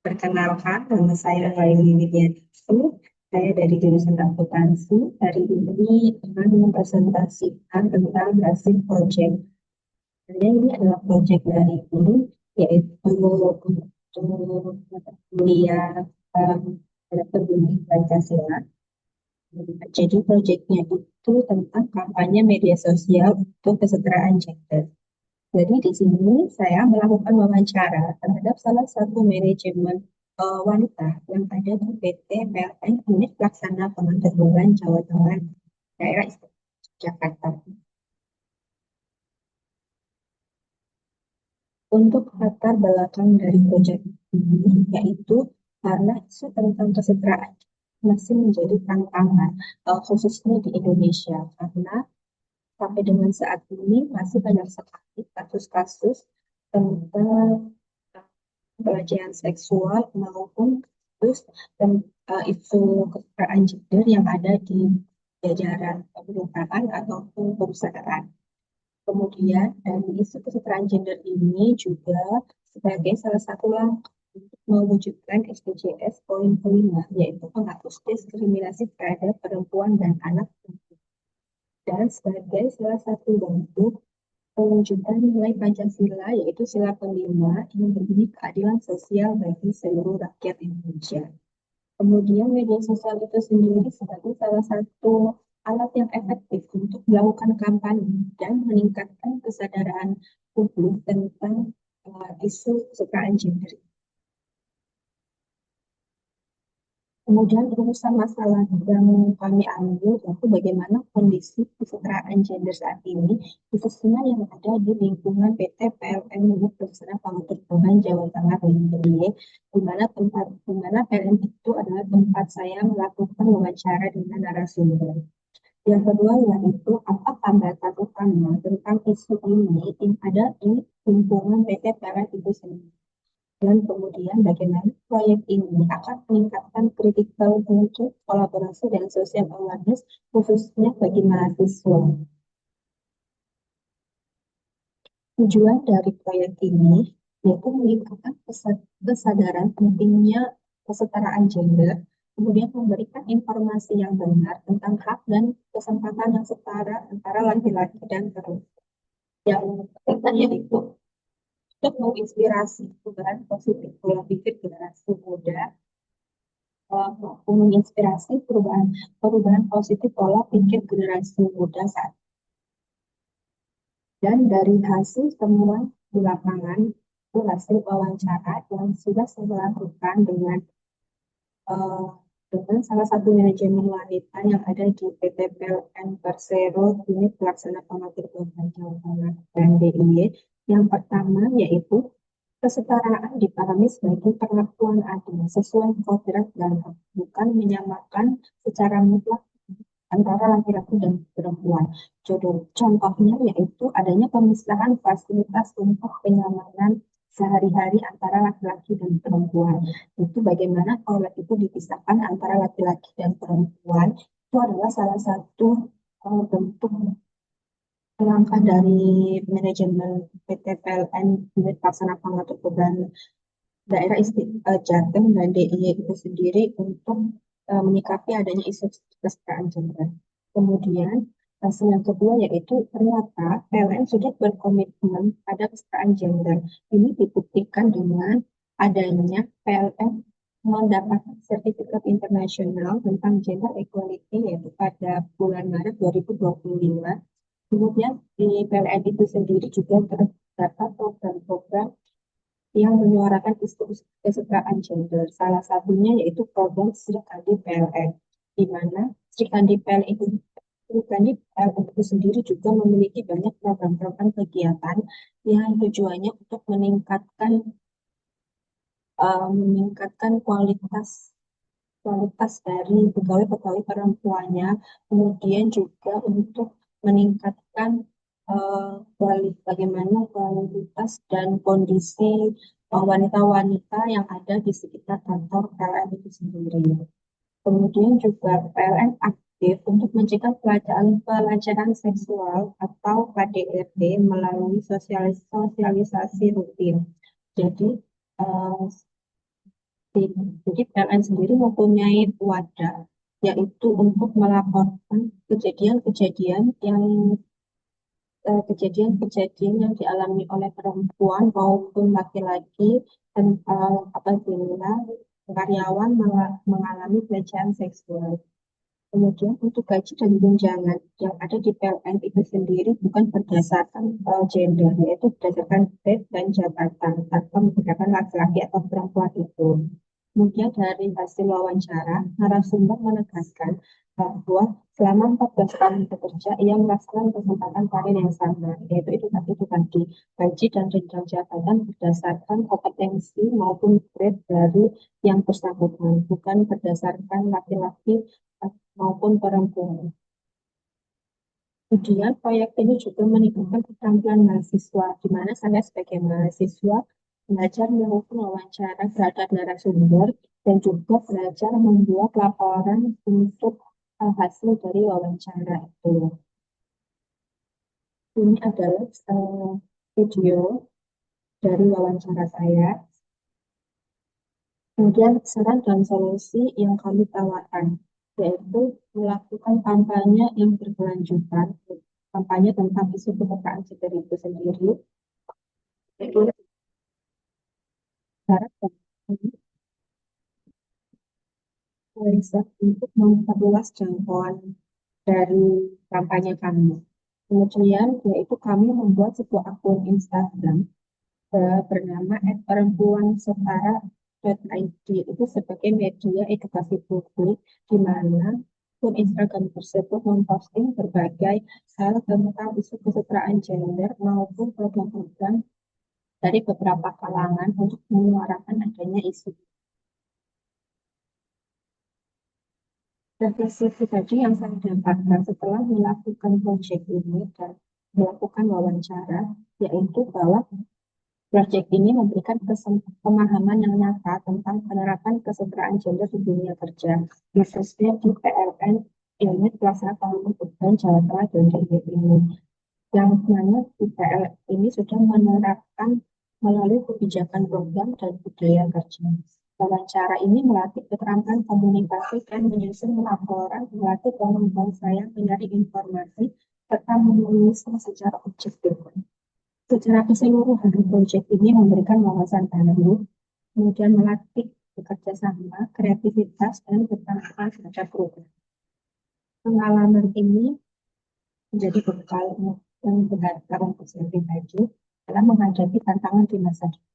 Perkenalkan, nama saya Laili Widianti. Saya dari jurusan akuntansi. Hari ini akan mempresentasikan tentang hasil proyek. Jadi ini adalah proyek dari ini, yaitu untuk mata kuliah Republik Pancasila. Jadi proyeknya itu tentang kampanye media sosial untuk kesetaraan gender. Jadi di sini saya melakukan wawancara terhadap salah satu manajemen wanita yang ada di PT PLN Unit Pelaksana Pengantar Jawa Tengah, daerah istimewa Jakarta. Untuk latar belakang dari proyek ini, yaitu karena isu tentang kesetaraan masih menjadi tantangan, khususnya di Indonesia, karena sampai dengan saat ini masih banyak sekali kasus-kasus tentang pelecehan seksual maupun kasus dan isu kesetaraan gender yang ada di jajaran pemerintahan ataupun perusahaan. Kemudian dari isu kesetaraan gender ini juga sebagai salah satu langkah untuk mewujudkan SDGs poin kelima, yaitu menghapus diskriminasi terhadap perempuan dan anak, dan sebagai salah satu bentuk mewujudkan nilai Pancasila, yaitu sila kelima yang berbunyi keadilan sosial bagi seluruh rakyat Indonesia. Kemudian media sosial itu sendiri sebagai salah satu alat yang efektif untuk melakukan kampanye dan meningkatkan kesadaran publik tentang isu kesetaraan gender. Kemudian urusan masalah yang kami ambil yaitu bagaimana kondisi kesetaraan gender saat ini, khususnya yang ada di lingkungan PT PLN Unit Pelaksana Pengantar Jawa Tengah DIY, di mana PLN itu adalah tempat saya melakukan wawancara dengan narasumber. Yang kedua yaitu apa hambatan utama tentang isu ini yang ada di lingkungan PT PLN itu sendiri. Dan kemudian bagaimana proyek ini akan meningkatkan critical thinking, kolaborasi, dan social awareness khususnya bagi mahasiswa. Tujuan dari proyek ini yaitu meningkatkan kesadaran pentingnya kesetaraan gender, kemudian memberikan informasi yang benar tentang hak dan kesempatan yang setara antara laki-laki dan perempuan. Yang ketiga yaitu untuk menginspirasi perubahan positif pola pikir generasi muda, menginspirasi perubahan positif pola pikir generasi muda saat. Dan dari hasil temuan di lapangan itu hasil wawancara yang sudah saya lakukan uh, dengan salah satu manajemen wanita yang ada di PT PLN Persero Unit Pelaksana Pengantar Jawa Tengah dan DIY. Yang pertama yaitu kesetaraan dipahami sebagai perlakuan adil sesuai kodrat dan hak, bukan menyamakan secara mutlak antara laki-laki dan perempuan. Contohnya yaitu adanya pemisahan fasilitas untuk kenyamanan sehari-hari antara laki-laki dan perempuan. Itu bagaimana kalau itu dipisahkan antara laki-laki dan perempuan, itu adalah salah satu bentuk langkah dari manajemen PT PLN Unit Pelaksana Pengatur Beban Daerah Jateng dan DIY itu sendiri untuk menyikapi adanya isu kesetaraan gender. Kemudian hasil yang kedua yaitu ternyata PLN sudah berkomitmen pada kesetaraan gender. Ini dibuktikan dengan adanya PLN mendapatkan sertifikat internasional tentang gender equality yaitu pada bulan Maret 2025. Kemudian di PLN itu sendiri juga terdapat program-program yang menyuarakan isu kesetaraan gender. Salah satunya yaitu program Sri Kandi PLN, di mana Sri Kandi PLN itu sendiri juga memiliki banyak program-program kegiatan yang tujuannya untuk meningkatkan kualitas dari pegawai-pegawai perempuannya, kemudian juga untuk meningkatkan bagaimana kualitas dan kondisi wanita-wanita yang ada di sekitar kantor PLN itu sendiri. Kemudian juga PLN aktif untuk mencegah pelecehan seksual atau KDRT melalui sosialisasi rutin. Jadi, Jadi PLN sendiri mempunyai wadah, yaitu untuk melaporkan kejadian-kejadian kejadian-kejadian yang dialami oleh perempuan maupun laki-laki dan apabila karyawan mengalami pelecehan seksual. Kemudian untuk gaji dan tunjangan yang ada di PLN itu sendiri bukan berdasarkan gender, yaitu berdasarkan grade dan jabatan tanpa membedakan laki-laki atau perempuan itu. Kemudian dari hasil wawancara, narasumber menegaskan bahwa selama 14 tahun bekerja, ia merasakan kesempatan karir yang sama, yaitu itu tadi, gaji dan jenjang jabatan berdasarkan kompetensi maupun grade dari yang bersangkutan, bukan berdasarkan laki-laki maupun perempuan. Kemudian proyek ini juga meningkatkan keterampilan mahasiswa, di mana saya sebagai mahasiswa belajar melakukan wawancara terhadap narasumber dan juga belajar membuat laporan untuk hasil dari wawancara itu. Ini adalah video dari wawancara saya. Kemudian saran dan solusi yang kami tawarkan, yaitu melakukan kampanye yang berkelanjutan, kampanye tentang isu kemerdekaan gender itu sendiri, itu syarat riset untuk memperluas jangkauan dari kampanye kami. Kemudian, yaitu kami membuat sebuah akun Instagram bernama @perempuansetara.id itu sebagai media edukasi publik di mana akun Instagram tersebut memposting berbagai hal tentang isu kesetaraan gender maupun program-program dari beberapa kalangan untuk menyuarakan adanya isu. Refleksi pribadi yang saya dapatkan setelah melakukan proyek ini dan melakukan wawancara, yaitu bahwa proyek ini memberikan pemahaman yang nyata tentang penerapan kesetaraan gender di dunia kerja, khususnya di PLN Unit Pelaksana Pembangunan Beban Jawa Tengah dan DIY ini. Yang mana di PLN ini sudah menerapkan melalui kebijakan program dan budaya kerja. Wawancara ini melatih keterampilan komunikasi dan menyusun laporan, melatih kemampuan saya mencari informasi serta menulisnya secara objektif. Secara keseluruhan, proyek ini memberikan wawasan baru, kemudian melatih bekerja sama, kreativitas, dan bertahan terhadap perubahan. Pengalaman ini menjadi bekal yang berharga untuk saya pribadi dalam menghadapi tantangan di masa depan.